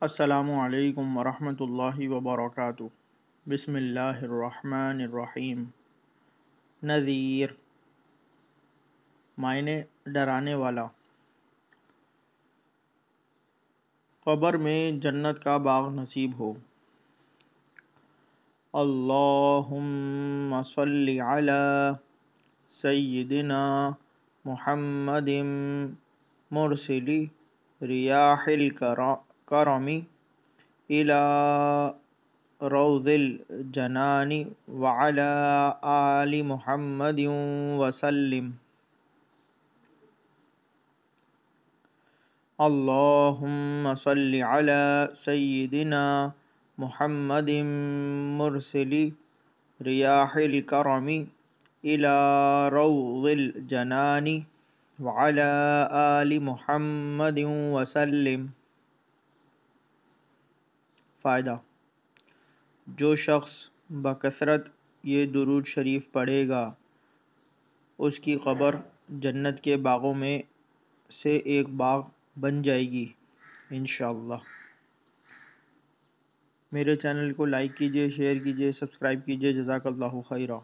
السلام علیکم ورحمۃ اللہ وبرکاتہ۔ بسم اللہ الرحمن الرحیم۔ نذیر، معنی ڈرانے والا۔ قبر میں جنت کا باغ نصیب ہو۔ اللہم صلی علی سیدنا محمد مرسل ریاح الکرم الى روض الجنان وعلى آل محمد وسلم۔ اللہم صلی علی سیدنا محمد مرسل ریاح الکرم الى روض الجنان وعلى آل محمد وسلم۔ فائدہ: جو شخص بکثرت یہ درود شریف پڑھے گا اس کی قبر جنت کے باغوں میں سے ایک باغ بن جائے گی انشاءاللہ۔ میرے چینل کو لائک کیجئے، شیئر کیجئے، سبسکرائب کیجئے۔ جزاک اللہ خیرہ۔